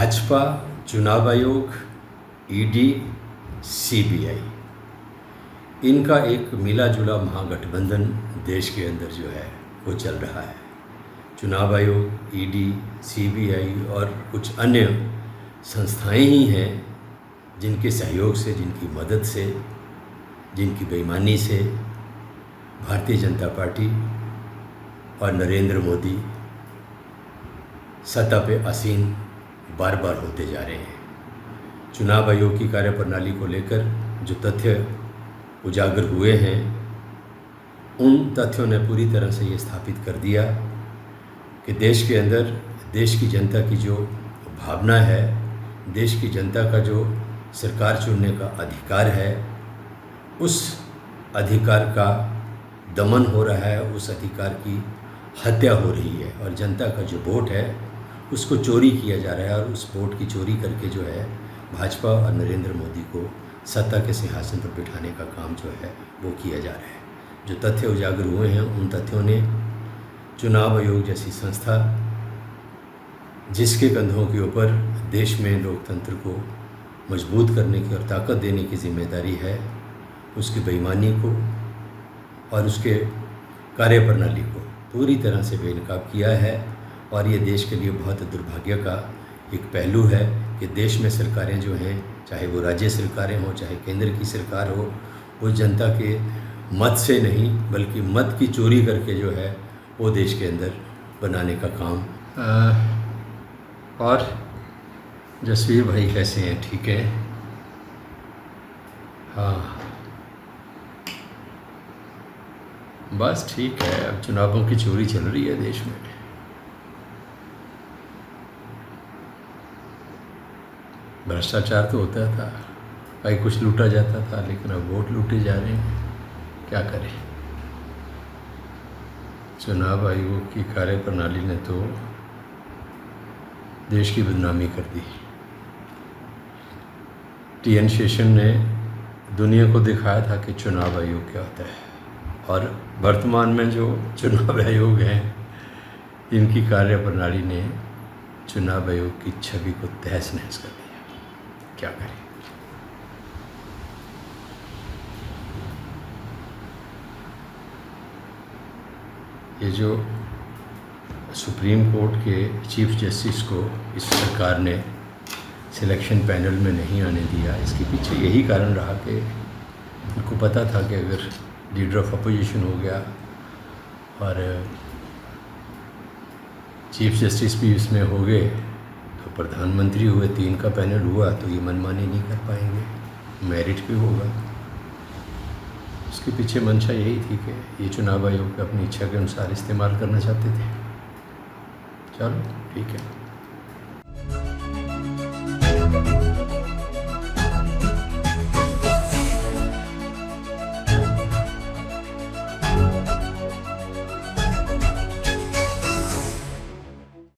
भाजपा, चुनाव आयोग, ED, CBI, इनका एक मिला जुला महागठबंधन देश के अंदर जो है वो चल रहा है। चुनाव आयोग, ईडी, सीबीआई और कुछ अन्य संस्थाएं ही हैं जिनके सहयोग से, जिनकी मदद से, जिनकी बेईमानी से भारतीय जनता पार्टी और नरेंद्र मोदी सत्ता पे आसीन बार बार होते जा रहे हैं। चुनाव आयोग की कार्यप्रणाली को लेकर जो तथ्य उजागर हुए हैं, उन तथ्यों ने पूरी तरह से ये स्थापित कर दिया कि देश के अंदर देश की जनता की जो भावना है, देश की जनता का जो सरकार चुनने का अधिकार है, उस अधिकार का दमन हो रहा है, उस अधिकार की हत्या हो रही है और जनता का जो वोट है उसको चोरी किया जा रहा है और उस वोट की चोरी करके जो है भाजपा और नरेंद्र मोदी को सत्ता के सिंहासन पर बिठाने का काम जो है वो किया जा रहा है। जो तथ्य उजागर हुए हैं, उन तथ्यों ने चुनाव आयोग जैसी संस्था, जिसके कंधों के ऊपर देश में लोकतंत्र को मजबूत करने की और ताकत देने की जिम्मेदारी है, उसकी बेईमानी को और उसके कार्यप्रणाली को पूरी तरह से बेनकाब किया है। और ये देश के लिए बहुत दुर्भाग्य का एक पहलू है कि देश में सरकारें जो हैं, चाहे वो राज्य सरकारें हों, चाहे केंद्र की सरकार हो, वो जनता के मत से नहीं बल्कि मत की चोरी करके जो है वो देश के अंदर बनाने का काम। और जसवीर भाई कैसे हैं? ठीक है। हाँ, बस ठीक है। अब चुनावों की चोरी चल रही है देश में। भ्रष्टाचार तो होता था, भाई कुछ लूटा जाता था, लेकिन अब वोट लूटे जा रहे हैं। क्या करें? चुनाव आयोग की कार्यप्रणाली ने तो देश की बदनामी कर दी। टी.एन. शेषन ने दुनिया को दिखाया था कि चुनाव आयोग क्या होता है, और वर्तमान में जो चुनाव आयोग हैं, इनकी कार्यप्रणाली ने चुनाव आयोग की छवि को तहस नहस कर दिया। क्या करें? ये जो सुप्रीम कोर्ट के चीफ जस्टिस को इस सरकार ने सिलेक्शन पैनल में नहीं आने दिया, इसके पीछे यही कारण रहा कि उनको पता था कि अगर लीडर ऑफ अपोजिशन हो गया और चीफ जस्टिस भी इसमें हो गए तो प्रधानमंत्री हुए, 3 का पैनल हुआ, तो ये मनमानी नहीं कर पाएंगे, मेरिट भी होगा। उसके पीछे मंशा यही थी कि ये चुनाव आयोग अपनी इच्छा के अनुसार इस्तेमाल करना चाहते थे। चलो ठीक है।